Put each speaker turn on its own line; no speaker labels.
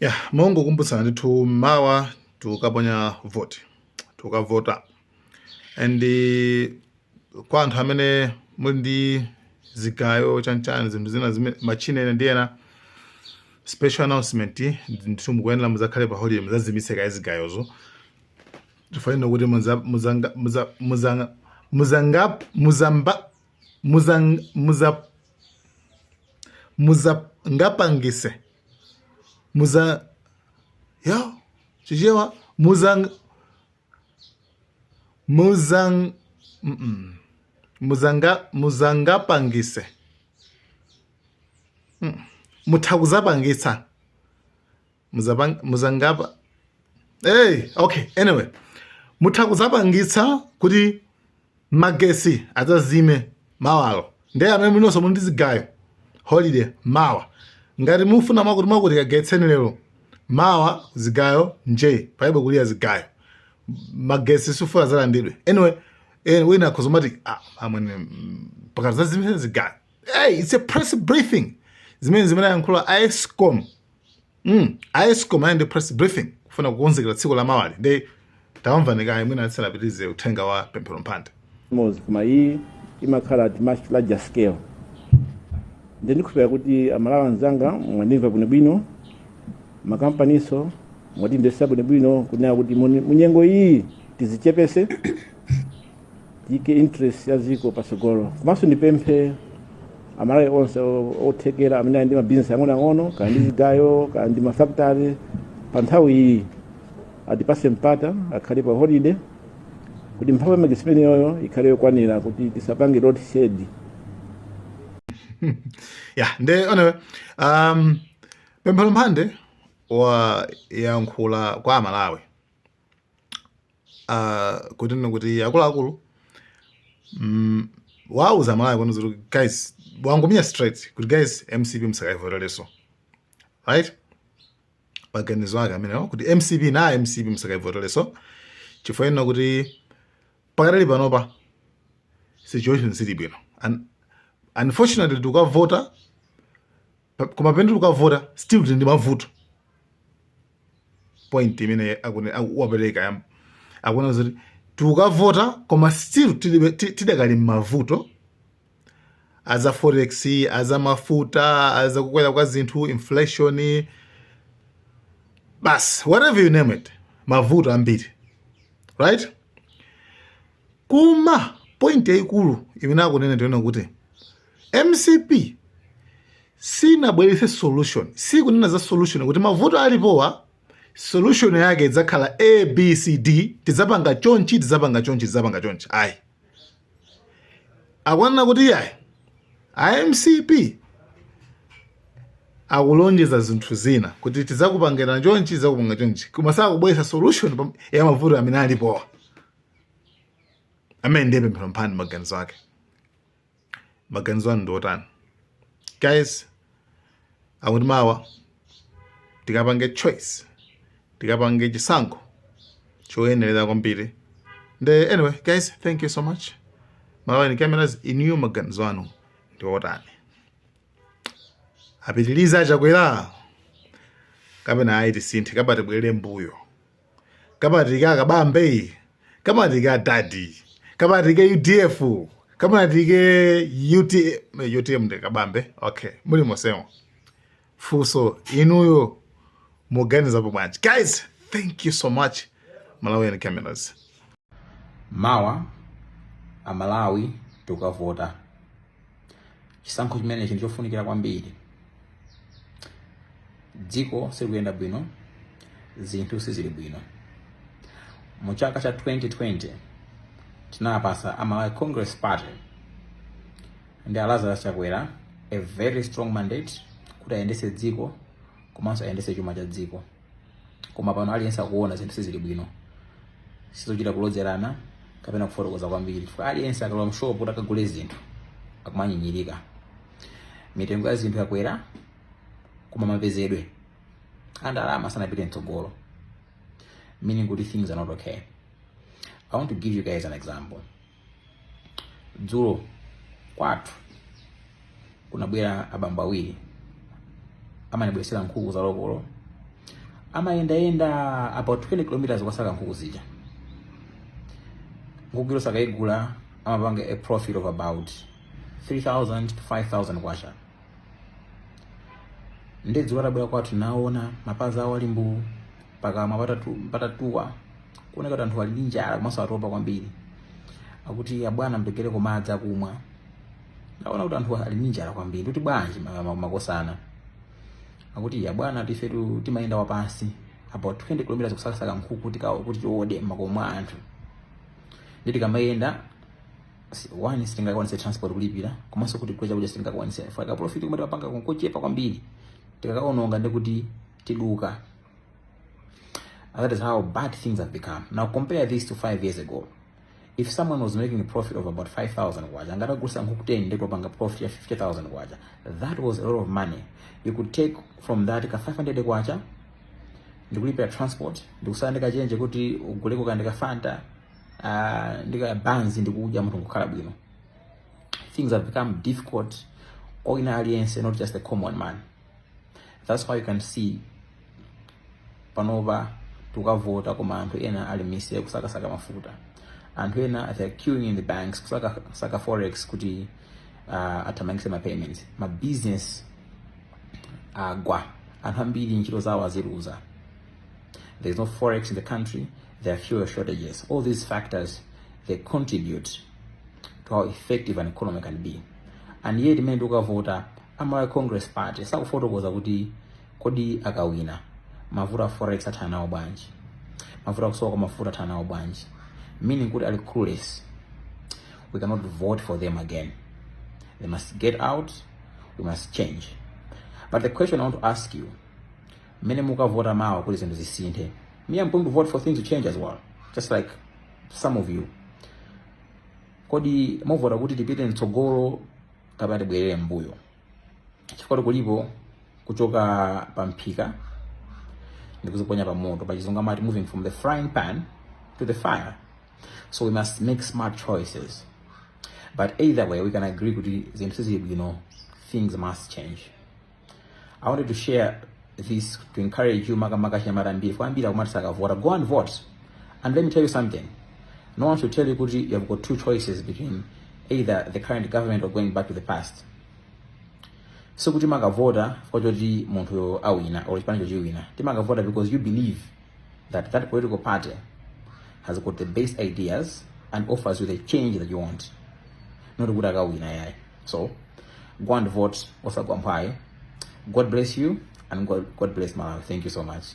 Yeah, Mungu kumbusa ndithu mawa tukaponya vote. Tukavota. And kwa anthu amene muli ndi zigayo chanchani zinthu zina machine ndiyena special announcement ndithu mukuyenera muzakhale pa holiday muzazimiseka izigayozo. Tifanira kuti muzangapangise chichewa muzangapangise mutakuzapangisa muzangapa okay, anyway, mutakuzapangisa kuti magesi azazime mawalo ndiye amene munonso muli ndi zigayo holiday mawa ngati mufuna mwakuti kagetseni lero mawa zigayo nje paibe kuliya zigayo magesi sufuna zalandidwe anyway wina akuzomati amwene pakati zazime zigayo it's a press briefing zimene yankhula ISCOM ISCOM ayende press briefing kufuna kukonzekera tsiku la mawali ndi tawamvanikayo mwina atsalapitize uthenga wa pemphero mphande
koma iyi imakhala at much larger scale ndikupeka kuti amalawa anzanga mwandimva bwinobwino makampaniso mwatindesa bwinobwino kunena kuti munyengo iyi tizichepese tike interest ya ziko pasogolo komanso ndipemphe amalawi onse othekera amene ali ndi mabizinesi ang'onoang'ono kaya ndi zigayo kaya ndi mafactory pa nthawi iyi atipase mpata akhale pa holiday kuti mphamvu ya magesi imeneyo ikhale yokwanira kuti tisapange load shed.
Yeah, anyway, pemphero mphande yankhula kwa amalawi kuti akuluakulu wauza amalawi kwanu kuti guys wangomenya straight kuti guys MCP msakaivotereso right maganizo ake amenewo kuti MCP msakaivotereso chifukwa kuti pakatali panopa situation sili bwino unfortunately tukavota koma pende tukavota still ndi mavuto point imene wapereka akuna kuti tukavota koma still tidakali mavuto aza forex aza mafuta aza kukwera kwa zinthu inflation bas whatever you name it mavuto ambiri right kuma point yaikulu imene akunena ndiona kuti MCP sinabweretse solution sikunena za solution kuti mavuto alipowa solution yake idzakhala ABCD tidzapanga chonchi ayi akwanena kuti MCP akulonjeza zinthu zina kuti tidzakupangira chonchi tidzakupanga chonchi koma sakubweresa solution ya mavuto amene alipowa amene ndiye pemphero mphande maganizo ake maganizo anu ndi otani guys akuti mawa tikapange choice tikapange chisankho choyenerera kwambiri anyway guys thank you so much Malawi cameras iniyo maganizo anu ndi otani apitiliza chakwera kapena aiti sinthe kabati bwere mbuyo kabati kakabambe kabati ka dadi kabati ke UDF kabati ke UTM ndi kabambe okay muli mosemo fuso inuyo muganiza pomwe guys thank you so much Malawi cameras
mawa amalawi tukavota chisankho chimene chinthu chofunikira kwambiri dziko silikuyenda bwino zinthu sizili bwino mu chaka cha 2020 tinapasa Amalawi Congress Party ndi Lazarus Chakwera a very strong mandate kuti ayendese dziko komanso ayendese chuma cha dziko koma pano aliyense akuona zinthu sizili bwino sizochita kulodzerana kapena kufotokoza kwambiri chifukwa aliyense akalowa mshopu kuti akagule zinthu akumanyinyirika mitengo ya zinthu yakwera koma mapezedwe andalama sanapite mtsogolo meaning kuti things are not okay. I want to give you guys an example. Dzulo kwathu kunabwera abambo awiri amanibwesera nkhuku za lokolo amayenda about 20 kilometers kwasaka nkhuku zija. Nkhuku ilo sakaigula amapanga a profit of about 3,000 to 5,000 kwacha. Ndedzi watabwera kwathu naona mapazi awo ali mbu pakamwa patatuwa kuoneka kuti anthu ali ndi njala komanso atopa kwambiri. Akuti abwana mpekere komadzi akumwa. Naona kuti anthu ali ndi njala kwambiri. Kuti bwanji makosana. Akuti abwana tifetu timayenda wapansi about 20 kilometers kusakasaka nkhuku kuti tiode makomo anthu. Nditi kamayenda one sitingakwanise transport kulipira komanso kuti kwecha kuja sitingakwanise faka profit kumati wapanga kunkochepa kwambiri tikakaononga ndikuti tiduka. That is how bad things have become. Now compare this to 5 years ago. If someone was making a profit of about 5,000 kwacha ngata kugusa nkhuku 10 ndiko panga profit ya 50,000 kwacha, that was a lot of money. You could take from that ka 500 kwacha ndikulipira transport ndikusala ndikachenje kuti uguleko kandika Fanta ndika banzi ndikuja mtu ngukhala bwino. Things have become difficult ordinary aliyense, not just the common man. That's why you can see panova tukavota koma anthu ena ali mise kusakasaka mafuta. Anthu ena they're queuing in the banks kusaka forex kuti atamangise ma payments. Ma business agwa. Anthu ambiri ntchito zawo aziruza. There's no forex in the country. There are fuel shortages. All these factors, they contribute to how effective an economy can be. And yet, imene tukavota ama Congress Party sakufotokoza kuti kodi akawina mavuta forex athanawo bwanji, mavuta kusowa kwa mafuta athanawo bwanji, meaning kuti ali clueless. We cannot vote for them again. They must get out. We must change. But the question I want to ask you, mene mukavota mawa kuti zinthu zisinthe. Me, I'm going to vote for things to change as well, just like some of you. Kodi muvota kuti tipite mtsogolo kapena tibwerere mbuyo. Chifukwa kulipo kuchoka pamphika ndikuziponya pa moto, pachizungu amati moving from the frying pan to the fire. So we must make smart choices. But either way, we can agree kuti zinthu zibwino, things must change. I wanted to share this to encourage you, makamaka shamarambiri for ambira kumatisaka vote. Go and vote. And let me tell you something. No one should tell you kuti you have got two choices between either the current government or going back to the past. So kuti makavota for jodi munthu awina or chipani chochiwina. Timakavota because you believe that that political party has got the best ideas and offers you the change that you want. Not kuti akawina yai. So go and vote. God bless you. And God bless Malawi. Thank you so much.